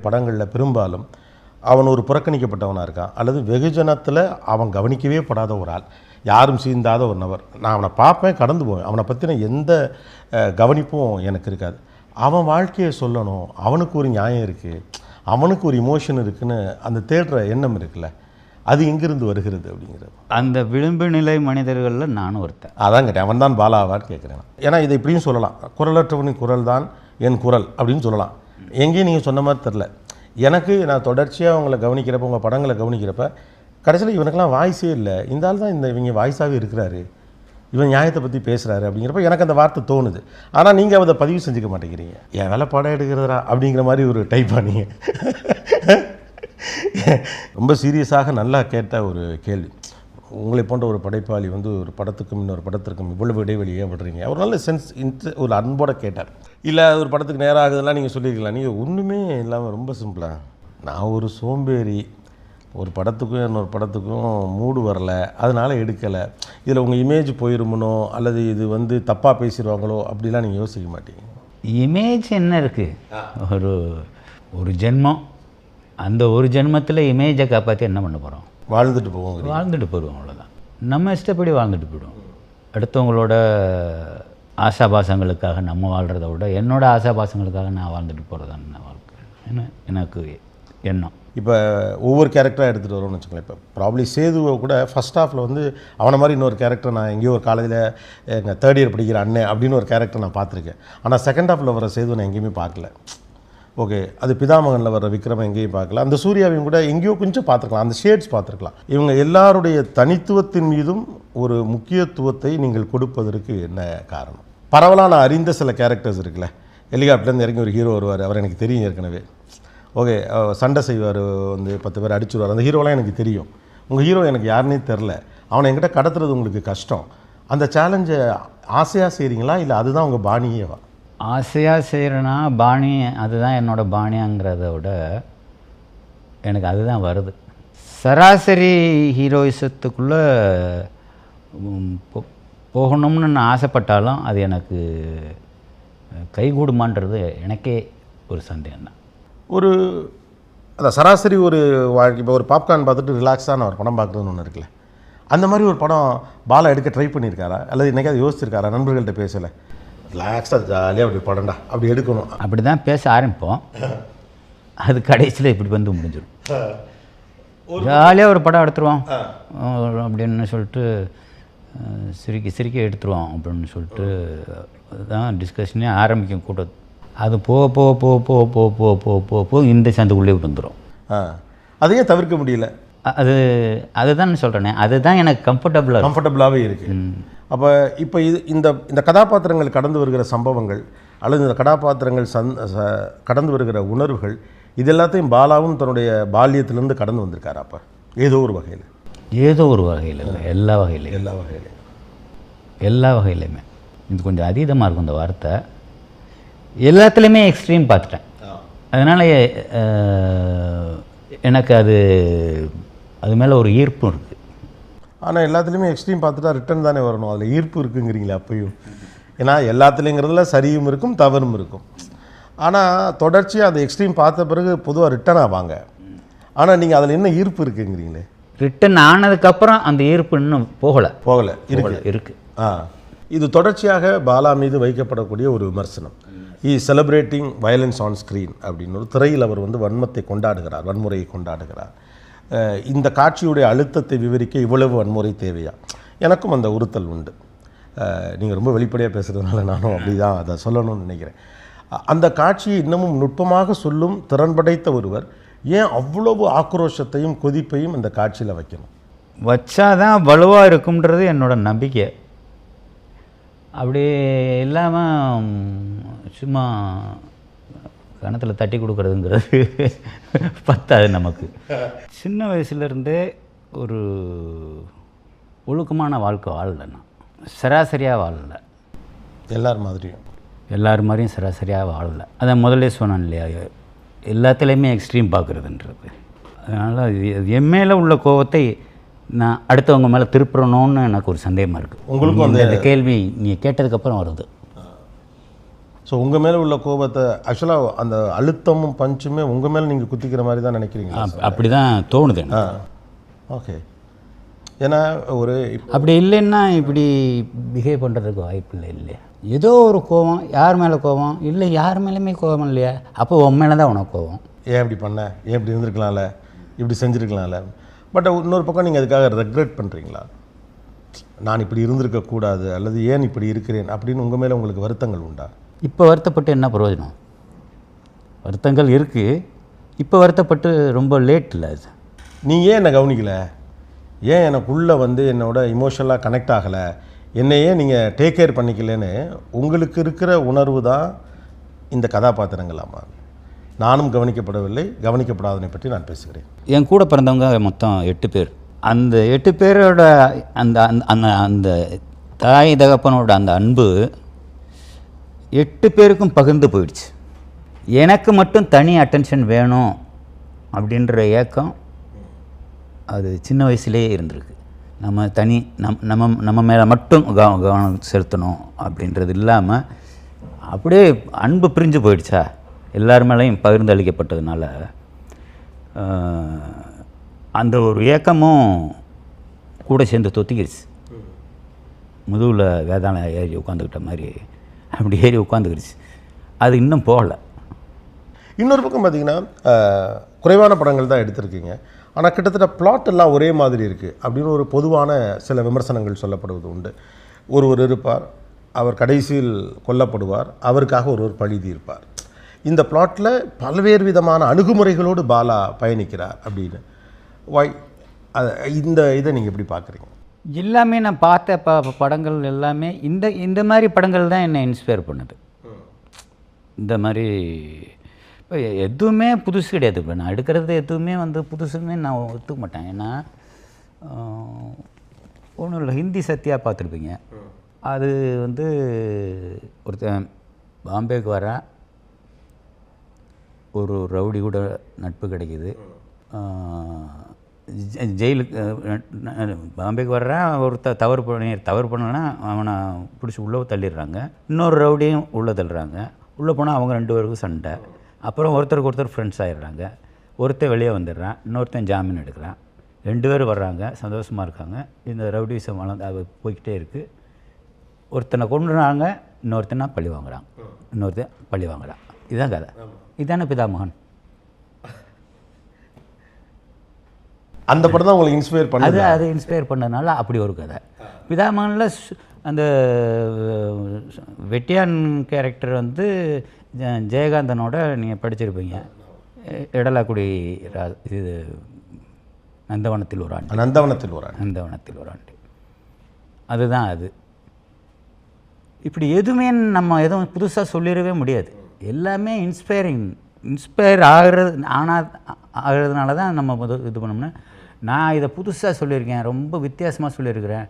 படங்களில் பெரும்பாலும் அவன் ஒரு புறக்கணிக்கப்பட்டவனாக இருக்கான், அல்லது வெகுஜனத்தில் அவன் கவனிக்கவே படாத ஒரு ஆள், யாரும் சீந்தாத ஒரு நபர். நான் அவனை பார்ப்பேன், கடந்து போவேன், அவனை பற்றின எந்த கவனிப்பும் எனக்கு இருக்காது. அவன் வாழ்க்கையை சொல்லணும், அவனுக்கு ஒரு நியாயம் இருக்குது, அவனுக்கு ஒரு இமோஷன் இருக்குதுன்னு அந்த தேடுற எண்ணம் இருக்குல்ல, அது எங்கிருந்து வருகிறது அப்படிங்கிறது. அந்த விளிம்பு நிலை மனிதர்களில் நானும் ஒருத்தன். அதான் கேட்டேன், அவன் தான் பாலாவான்னு கேட்குறேன். ஏன்னா இதை இப்படியும் சொல்லலாம், குரலற்றவனின் குரல் தான் என் குரல் அப்படின்னு சொல்லலாம். எங்கேயும் நீங்கள் சொன்ன மாதிரி தெரில. எனக்கு நான் தொடர்ச்சியாக உங்களை கவனிக்கிறப்ப, உங்கள் படங்களை கவனிக்கிறப்ப, கடைசியில் இவனுக்கெல்லாம் வாய்ஸே இல்லை, இந்த ஆள் தான் இவங்க வாய்ஸாகவே இருக்கிறாரு, இவன் நியாயத்தை பற்றி பேசுகிறாரு அப்படிங்கிறப்ப எனக்கு அந்த வார்த்தை தோணுது. ஆனால் நீங்கள் அதை பதிவு செஞ்சுக்க மாட்டேங்கிறீங்க. என் வேலை படம் எடுக்கிறதா அப்படிங்கிற மாதிரி ஒரு டைப்பாக நீங்கள் ரொம்ப சீரியஸாக நல்லா கேட்ட ஒரு கேள்வி. உங்களை போன்ற ஒரு படைப்பாளி வந்து ஒரு படத்துக்கும் இன்னொரு படத்திற்கும் இவ்வளவு இடைவெளியே விடுறீங்க. அவர் நல்ல ஒரு அன்போடு கேட்டார். இல்லை ஒரு படத்துக்கு நேரம் ஆகுதுலாம் நீங்கள் சொல்லியிருக்கலாம். நீங்கள் ஒன்றுமே இல்லாமல் ரொம்ப சிம்பிளாக, நான் ஒரு சோம்பேறி, ஒரு படத்துக்கும் இன்னொரு படத்துக்கும் மூடு வரலை, அதனால் எடுக்கலை, இதில் உங்கள் இமேஜ் போயிருமனோ அல்லது இது வந்து தப்பாக பேசிடுவாங்களோ அப்படிலாம் நீங்கள் யோசிக்க மாட்டீங்க. இமேஜ் என்ன இருக்குது? ஒரு ஜென்மம், அந்த ஒரு ஜென்மத்தில் இமேஜை காப்பாற்றி என்ன பண்ண போகிறோம்? வாழ்ந்துட்டு போவோம், வாழ்ந்துட்டு போயிடுவோம், அவ்வளோதான். நம்ம இஷ்டப்படி வாழ்ந்துட்டு போயிடுவோம். அடுத்தவங்களோட ஆசாபாசங்களுக்காக நம்ம வாழ்கிறத விட என்னோட ஆசாபாசங்களுக்காக நான் வாழ்ந்துட்டு போகிறதான வாழ்க்கை ஏன்னா எனக்கு எண்ணம். இப்போ ஒவ்வொரு கேரக்டராக எடுத்துகிட்டு வரோம்னு வச்சுக்கோங்களேன். இப்போ ப்ராப்ளி சேதுவை கூட ஃபஸ்ட் ஹாஃபில் வந்து அவனை மாதிரி இன்னொரு கேரக்டர் நான் எங்கேயோ ஒரு காலேஜில் எங்கள் தேர்ட் இயர் படிக்கிற அண்ணன் அப்படின்னு ஒரு கேரக்டர் நான் பார்த்துருக்கேன். ஆனால் செகண்ட் ஹாஃபில் வர சேதுவை நான் எங்கேயுமே பார்க்கல. ஓகே, அது பிதாமகனில் வர விக்ரம எங்கேயும் பார்க்கல, அந்த சூர்யாவையும் கூட எங்கேயோ கொஞ்சம் பார்த்துருக்கலாம், அந்த ஷேட்ஸ் பார்த்துருக்கலாம். இவங்க எல்லாருடைய தனித்துவத்தின் மீதும் ஒரு முக்கியத்துவத்தை நீங்கள் கொடுப்பதற்கு என்ன காரணம்? பரவலாக நான் அறிந்த சில கேரக்டர்ஸ் இருக்குல்ல, ஹெலிகாப்டர்லேருந்து இறங்கி ஒரு ஹீரோ வருவார், அவர் எனக்கு தெரியும் ஏற்கனவே. ஓகே, சண்டை செய்வார், வந்து 10 பேர் அடிச்சுடுவார், அந்த ஹீரோலாம் எனக்கு தெரியும். உங்கள் ஹீரோ எனக்கு யாருன்னே தெரில, அவனை என்கிட்ட கடத்துறது உங்களுக்கு கஷ்டம். அந்த சேலஞ்சை ஆசையாக செய்கிறீங்களா இல்லை அதுதான் உங்கள் பாணியேவா? ஆசையாக செய்கிறேன்னா பாணி, அதுதான் என்னோடய பாணியாங்கிறத விட எனக்கு அதுதான் வருது. சராசரி ஹீரோயிசத்துக்குள்ளே போகணும்னு நான் ஆசைப்பட்டாலும் அது எனக்கு கைகூடுமான்றது எனக்கே ஒரு சந்தேகம் தான். அதான் சராசரி ஒரு வாழ்க்கை. இப்போ ஒரு பாப்கார்ன் பார்த்துட்டு ரிலாக்ஸான ஒரு படம் பார்க்குறதுன்னு ஒன்று இருக்குல்ல, அந்த மாதிரி ஒரு படம் பாலா எடுக்க ட்ரை பண்ணியிருக்காரா அல்லது இன்றைக்காவது யோசிச்சிருக்காரா? நண்பர்கள்ட்ட பேசலை, ரிலாக்ஸாக ஜாலியாக அப்படி படம்டா அப்படி எடுக்கணும் அப்படி தான் பேச ஆரம்பிப்போம். அது கடைசியில் இப்படி வந்து முடிஞ்சிடும். ஜாலியாக ஒரு படம் எடுத்துருவோம் அப்படின்னு சொல்லிட்டு சிரிக்க எடுத்துருவோம் அப்படின்னு சொல்லிட்டு தான் டிஸ்கஷனே ஆரம்பிக்கும் கூட்டம். அது போக போக போக போக போக போக போக போக போக இந்த சந்துக்குள்ளே வந்துடும். அதையே தவிர்க்க முடியல. அதுதான் சொல்கிறேனே, அதுதான் எனக்கு கம்ஃபர்டபுளாகவே இருக்குது. அப்போ இப்போ இந்த கதாபாத்திரங்கள் கடந்து வருகிற சம்பவங்கள் அல்லது இந்த கதாபாத்திரங்கள் கடந்து வருகிற உணர்வுகள் இது எல்லாத்தையும் பாலாவும் தன்னுடைய பால்யத்திலேருந்து கடந்து வந்திருக்காரு. அப்போ ஏதோ ஒரு வகையில் இல்லை, எல்லா வகையிலையுமே இது கொஞ்சம் அதீதமாக இருக்கும் இந்த வார்த்தை. எல்லாத்துலேயுமே எக்ஸ்ட்ரீம் பார்த்துட்டேன். அதனால் எனக்கு அது மேலே ஒரு ஈர்ப்பும் இருக்குது. ஆனால் எல்லாத்துலேயுமே எக்ஸ்ட்ரீம் பார்த்துட்டா ரிட்டன் தானே வரணும், அதில் ஈர்ப்பு இருக்குங்கிறீங்களா அப்பையும்? ஏன்னா எல்லாத்துலேங்கிறதுல சரியும் இருக்கும் தவறும் இருக்கும். ஆனால் தொடர்ச்சியாக அந்த எக்ஸ்ட்ரீம் பார்த்த பிறகு பொதுவாக ரிட்டன் ஆவாங்க. ஆனால் நீங்கள் அதில் என்ன ஈர்ப்பு இருக்குங்கிறீங்களே? ரிட்டன் ஆனதுக்கப்புறம் அந்த ஈர்ப்பு இன்னும் போகலை இருக்கு. இது தொடர்ச்சியாக பாலா மீது வைக்கப்படக்கூடிய ஒரு விமர்சனம். செலிப்ரேட்டிங் வயலன்ஸ் ஆன் ஸ்க்ரீன் அப்படின்னு ஒரு திரையில் அவர் வந்து வன்மத்தை கொண்டாடுகிறார், வன்முறையை கொண்டாடுகிறார். இந்த காட்சியுடைய அழுத்தத்தை விவரிக்க இவ்வளவு வன்முறை தேவையா? எனக்கும் அந்த உறுத்தல் உண்டு. நீங்கள் ரொம்ப வெளிப்படையாக பேசுகிறதுனால நானும் அப்படி தான் அதை சொல்லணும்னு நினைக்கிறேன். அந்த காட்சியை இன்னமும் நுட்பமாக சொல்லும் திறன் படைத்த ஒருவர் ஏன் அவ்வளவு ஆக்ரோஷத்தையும் கொதிப்பையும் இந்த காட்சியில் வைக்கணும்? வச்சாதான் வலுவாக இருக்கும்ன்றது என்னோட நம்பிக்கை. அப்படி இல்லாமல் சும்மா கணத்தில் தட்டி கொடுக்குறதுங்கிறது பத்தாது நமக்கு. சின்ன வயசுலேருந்தே ஒரு ஒழுக்கமான வாழ்க்கை வாழலை, நான் சராசரியாக வாழலை. எல்லார் மாதிரியும் சராசரியாக வாழலை. அதை முதல்ல சொன்னேன் இல்லையா, எல்லாத்துலேயுமே எக்ஸ்ட்ரீம் பார்க்குறதுன்றது. அதனால் என் மேலே உள்ள கோபத்தை நான் அடுத்தவங்க மேலே திருப்புறணும்னு எனக்கு ஒரு சந்தேகமாக இருக்குது. உங்களுக்கும் அந்த கேள்வி நீங்கள் கேட்டதுக்கப்புறம் வருது. ஸோ உங்கள் மேலே உள்ள கோபத்தை ஆக்சுவலாக அந்த அழுத்தமும் பஞ்சுமே உங்கள் மேலே நீங்கள் குத்திக்கிற மாதிரி தான் நினைக்கிறீங்களா? அப்படி தான் தோணுது. ஓகே. ஏன்னா ஒரு அப்படி இல்லைன்னா இப்படி பிஹேவ் பண்ணுறதுக்கு வாய்ப்பு இல்லை இல்லையா? ஏதோ ஒரு கோபம், யார் மேலே கோபம் இல்லை, யார் மேலேயுமே கோபம் இல்லையா? அப்போ உன் மேலே தான் உனக்கு கோபம். ஏன் இப்படி பண்ண, ஏன் இப்படி இருந்திருக்கலாம்ல, இப்படி செஞ்சுருக்கலாம்ல. பட் இன்னொரு பக்கம் நீங்கள் அதுக்காக ரெக்ரெட் பண்ணுறீங்களா? நான் இப்படி இருந்திருக்கக்கூடாது அல்லது ஏன் இப்படி இருக்கிறேன் அப்படின்னு உங்கள் மேலே உங்களுக்கு வருத்தங்கள் உண்டா? இப்போ வருத்தப்பட்டு என்ன பிரயோஜனம்? வருத்தங்கள் இருக்குது, இப்போ வருத்தப்பட்டு ரொம்ப லேட் இல்லை. அது நீங்கள் ஏன் என்னை கவனிக்கலை, ஏன் எனக்குள்ளே வந்து என்னோட இமோஷனலாக கனெக்ட் ஆகலை, என்னையே நீங்கள் டேக் கேர் பண்ணிக்கலன்னு உங்களுக்கு இருக்கிற உணர்வு தான் இந்த கதாபாத்திரங்களாமா. நானும் கவனிக்கப்படவில்லை, கவனிக்கப்படாதனை பற்றி நான் பேசுகிறேன். என் கூட பிறந்தவங்க மொத்தம் 8 பேர். அந்த 8 பேரோட அந்த அந்த அந்த தாய் தகப்பனோட அந்த அன்பு 8 பேருக்கும் பகிர்ந்து போயிடுச்சு. எனக்கு மட்டும் தனி அட்டென்ஷன் வேணும் அப்படின்ற ஏக்கம் அது சின்ன வயசுலேயே இருந்திருக்கு. நம்ம தனி நம்ம மேலே மட்டும் கவனம் செலுத்தணும் அப்படின்றது இல்லாமல் அப்படியே அன்பு பிரிஞ்சு போயிடுச்சா, எல்லார் மேலேயும் பகிர்ந்து அளிக்கப்பட்டதுனால அந்த ஒரு ஏக்கமும் கூட சேர்ந்து தொத்திக்கிடுச்சு. முதுகில் வேதாளம் ஏறி உட்காந்துக்கிட்ட மாதிரி அப்படி ஏறி உட்காந்துக்கிடுச்சு. அது இன்னும் போகலை. இன்னொரு பக்கம் பார்த்திங்கன்னா குறைவான படங்கள் தான் எடுத்திருக்கீங்க, ஆனால் கிட்டத்தட்ட பிளாட் எல்லாம் ஒரே மாதிரி இருக்குது அப்படின்னு ஒரு பொதுவான சில விமர்சனங்கள் சொல்லப்படுவது உண்டு. ஒருவர் இருப்பார், அவர் கடைசியில் கொல்லப்படுவார், அவருக்காக ஒருவர் பழிதி இருப்பார். இந்த பிளாட்டில் பல்வேறு விதமான அணுகுமுறைகளோடு பாலா பயணிக்கிறார் அப்படின்னு இந்த இதை நீங்கள் எப்படி பார்க்குறீங்க? எல்லாமே நான் பார்த்த படங்கள் எல்லாமே இந்த மாதிரி படங்கள் தான் என்னை இன்ஸ்பயர் பண்ணுது. இந்த மாதிரி இப்போ எதுவுமே புதுசு கிடையாது. இப்போ நான் எடுக்கிறது எதுவுமே வந்து புதுசுன்னு நான் ஒத்துக்க மாட்டேன். ஏன்னா ஒன்றும் இல்லை, ஹிந்தி சத்யா பார்த்துருப்பீங்க. அது வந்து ஒருத்தன் பாம்பேக்கு வர ஒரு ரவுடி கூட நட்பு கிடைக்கிது. ஜெயிலுக்கு பாம்பேக்கு வர்றான், ஒருத்தர் தவறு பண்ணனா அவனை பிடிச்சி உள்ளே தள்ளிடுறாங்க. இன்னொரு ரவுடியும் உள்ளே தள்ளுறாங்க. உள்ளே போனால் அவங்க 2 பேருக்கும் சண்டை. அப்புறம் ஒருத்தருக்கு ஒருத்தர் ஃப்ரெண்ட்ஸ் ஆகிடுறாங்க. ஒருத்தர் வெளியே வந்துடுறான், இன்னொருத்தன் ஜாமீன் எடுக்கிறான். 2 பேர் வர்றாங்க, சந்தோஷமாக இருக்காங்க. இந்த ரவுடிசம் வளர்ந்து போய்கிட்டே இருக்குது. ஒருத்தனை கொண்டுறாங்க, இன்னொருத்தனா பழி வாங்குறான், இன்னொருத்தன் பழி வாங்குறான். இதுதான் கதை. இதுதானே பிதாமகன். அந்த படம் தான் உங்களுக்கு இன்ஸ்பயர் பண்ணது? அது இன்ஸ்பயர் பண்ணதுனால அப்படி ஒரு கதை. பிதாமகனில் அந்த வெட்டியான் கேரக்டர் வந்து ஜெயகாந்தனோட நீங்கள் படிச்சிருப்பீங்க. இடலாக்குடி இது நந்தவனத்தில் ஒரு ஆண்டு. நந்தவனத்தில் ஒரு ஆண்டு அதுதான் அது. இப்படி எதுவுமே நம்ம எதுவும் புதுசாக சொல்லிடவே முடியாது. எல்லாமே இன்ஸ்பயர் ஆகிறதுனால தான் நம்ம இது பண்ணோம்னா. நான் இதை புதுசாக சொல்லியிருக்கேன், ரொம்ப வித்தியாசமாக சொல்லியிருக்கிறேன்.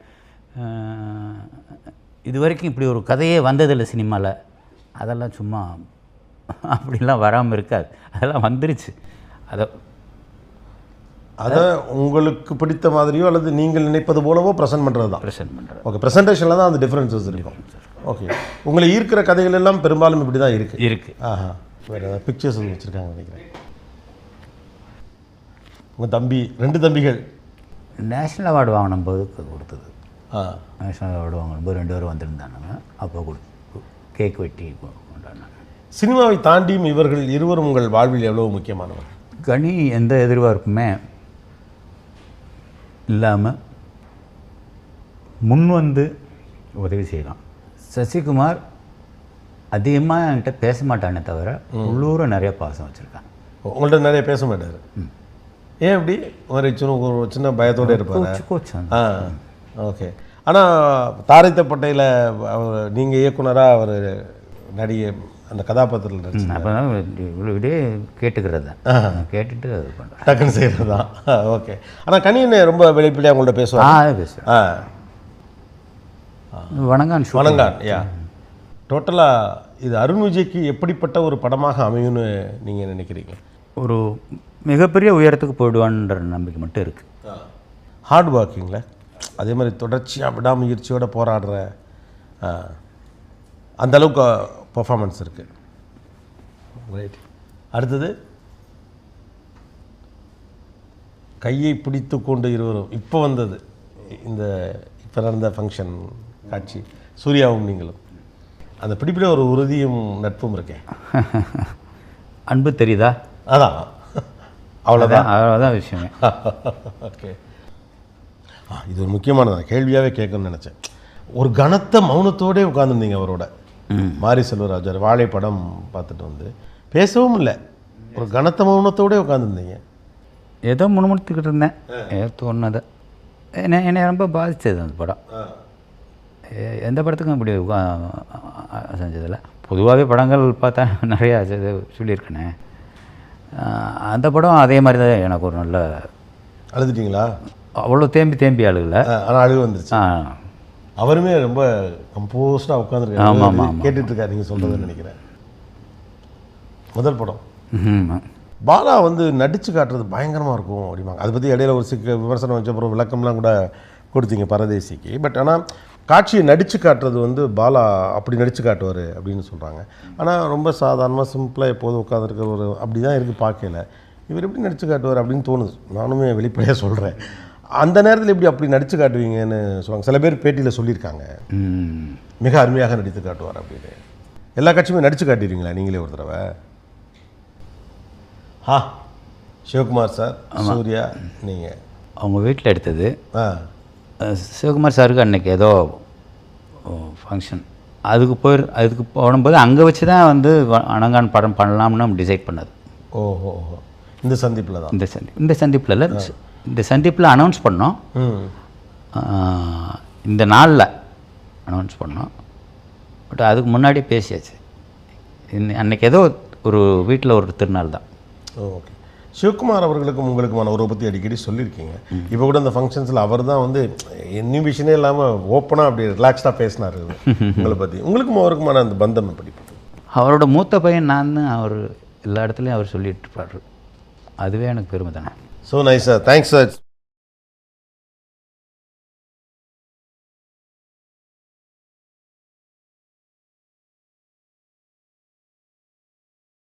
இது வரைக்கும் இப்படி ஒரு கதையே வந்ததில்லை சினிமாவில். அதெல்லாம் சும்மா அப்படிலாம் வராமல் இருக்காது, அதெல்லாம் வந்துருச்சு. அதை உங்களுக்கு பிடித்த மாதிரியோ அல்லது நீங்கள் நினைப்பது போலவோ ப்ரெசென்ட் பண்ணுறது தான். ஓகே, ப்ரெசன்டேஷனில் தான் அந்த டிஃப்ரென்சஸ் இருக்கும். ஓகே, உங்களை ஈர்க்கிற கதைகள் எல்லாம் பெரும்பாலும் இப்படி தான் இருக்குது. ஆஹா, வேறு பிக்சர்ஸ் வச்சுருக்காங்க நினைக்கிறேன். உங்கள் தம்பி 2 தம்பிகள் நேஷ்னல் அவார்டு வாங்கின போது கொடுத்தது. நேஷ்னல் அவார்டு வாங்கின போது 2 பேரும் வந்திருந்தாங்க. அப்போ கேக் வெட்டி கொண்டாடினாங்க. சினிமாவை தாண்டியும் இவர்கள் இருவரும் உங்கள் வாழ்வில் எவ்வளோ முக்கியமானவர்? கனி எந்த எதிர்பார்ப்புமே இல்லாமல் முன் வந்து உதவி செய்யலாம். சசிகுமார் அதிகமாக என்கிட்ட பேச மாட்டானே தவிர உள்ளூர நிறைய பாசம் வச்சுருக்காங்க. உங்கள்கிட்ட நிறைய பேச மாட்டார். ஏன் அப்படி? ஒரு சின்ன பயத்தோடு இருப்பார். ஓகே. ஆனால் தாரைத்தப்பட்டையில் அவர் நீங்கள் இயக்குனராக அவர் நடிகை அந்த கதாபாத்திரத்தில் நடிச்சு அப்போ தான் இப்படியே கேட்டுக்கிறது தான், கேட்டுட்டு அது பண்ணுறேன், டக்குன்னு செய்கிறது தான். ஓகே. ஆனால் கனியன் ரொம்ப வெளிப்படையாக உங்கள்கிட்ட பேசுவாங்க. பேசுவேன். வணங்கான் யா. டோட்டலாக இது அருண் விஜய்க்கு எப்படிப்பட்ட ஒரு படமாக அமையும்னு நீங்கள் நினைக்கிறீங்க? ஒரு மிகப்பெரிய உயரத்துக்கு போயிடுவான்ற நம்பிக்கை மட்டும் இருக்குது. ஹார்ட் ஒர்க்கிங்கில் அதே மாதிரி தொடர்ச்சியாக விடாமுயற்சியோடு போராடுற அந்தளவுக்கு பர்ஃபார்மன்ஸ் இருக்குது. ரைட். அடுத்தது கையை பிடித்து கொண்டு இருவரும் இப்போ வந்தது, இந்த இப்போ நடந்த ஃபங்க்ஷன் காட்சி, சூர்யாவும் நீங்களும் அந்த பிடிப்பிட ஒரு உறுதியும் நட்பும் இருக்கேன். அன்பு தெரியுதா? அதான் அவ்வளோதான், அவ்வளோதான் விஷயமே. ஓகே. இது ஒரு முக்கியமானதான் கேள்வியாகவே கேட்கணும்னு நினச்சேன். ஒரு கனத்த மௌனத்தோடே உட்காந்துருந்தீங்க அவரோட. மாரி செல்வராஜர் வாழைப்படம் பார்த்துட்டு வந்து பேசவும் இல்லை, ஒரு கனத்த மௌனத்தோடே உட்காந்துருந்தீங்க. ஏதோ முணுமுணுத்துக்கிட்டு இருந்தேன், ஏதோ தோணுனதை. என்னை ரொம்ப பாதித்தது அந்த படம். எந்த படத்துக்கும் இப்படி செஞ்சதில்லை. பொதுவாகவே படங்கள் பார்த்தா நிறையா சொல்லியிருக்கேனே, அந்த படம் அதே மாதிரி தான். எனக்கு ஒரு நல்ல அழுதுட்டிங்களா? அவ்வளோ தேம்பி அழுகலை, ஆனால் அழுகு வந்துருச்சு. அவருமே ரொம்ப கம்போஸ்டாக உட்காந்துருக்காரு. ஆமாம், கேட்டுட்ருக்காரு நீங்கள் சொல்கிறதுன்னு நினைக்கிறேன். முதல் படம் பாலா வந்து நடித்து காட்டுறது பயங்கரமாக இருக்கும் அப்படிம்பாங்க. அதை பற்றி இடையில ஒரு விமர்சனம் வச்ச அப்புறம் விளக்கம்லாம் கூட கொடுத்தீங்க பரதேசிக்கு. பட் ஆனால் காட்சியை நடித்து காட்டுறது வந்து பாலா அப்படி நடித்து காட்டுவார் அப்படின்னு சொல்கிறாங்க. ஆனால் ரொம்ப சாதாரணமாக சிம்பிளாக எப்போதும் உட்காந்துருக்கிற ஒரு அப்படி தான் இருக்குது பார்க்கல. இவர் எப்படி நடித்து காட்டுவார் அப்படின்னு தோணுது. நானுமே வெளிப்படையாக சொல்கிறேன். அந்த நேரத்தில் எப்படி அப்படி நடித்து காட்டுவீங்கன்னு சொல்லுவாங்க. சில பேர் பேட்டியில் சொல்லியிருக்காங்க, மிக அருமையாக நடித்து காட்டுவார் அப்படின்னு. எல்லா காட்சியுமே நடித்து காட்டிடுவீங்களா நீங்களே ஒரு தடவை? சிவகுமார் சார், சூர்யா, நீங்கள் அவங்க வீட்டில் எடுத்தது. சிவகுமார் சாருக்கு அன்றைக்கி ஏதோ ஃபங்க்ஷன், அதுக்கு போடும்போது அங்கே வச்சு தான் வந்து அனங்கான் படம் பண்ணலாம்னு டிசைட் பண்ணது. ஓஹோ, இந்த சந்திப்பில் தான்? இந்த சந்திப்பில் இல்லை, இந்த சந்திப்பில் அனௌன்ஸ் பண்ணோம். இந்த நாளில் அனௌன்ஸ் பண்ணோம். பட் அதுக்கு முன்னாடி பேசியாச்சு. அன்றைக்கி ஏதோ ஒரு வீட்டில் ஒரு திருநாள் தான். ஓகே. சிவகுமார் அவர்களுக்கும் உங்களுக்குமான உறவை பற்றி அடிக்கடி சொல்லியிருக்கீங்க. இப்போ கூட இந்த ஃபங்க்ஷன்ஸில் அவர் தான் வந்து இன்ஹிபிஷனே இல்லாமல் ஓப்பனாக அப்படி ரிலாக்ஸ்டாக பேசினார் உங்களை பற்றி. உங்களுக்கும் அவருக்குமான அந்த பந்தம் எப்படிப்பட்டது? அவரோட மூத்த பையன் நான் தான். அவர் எல்லா இடத்துலையும் அவர் சொல்லிட்டு இருப்பார். அதுவே எனக்கு பெருமை தானே. So nice sir, thanks sir.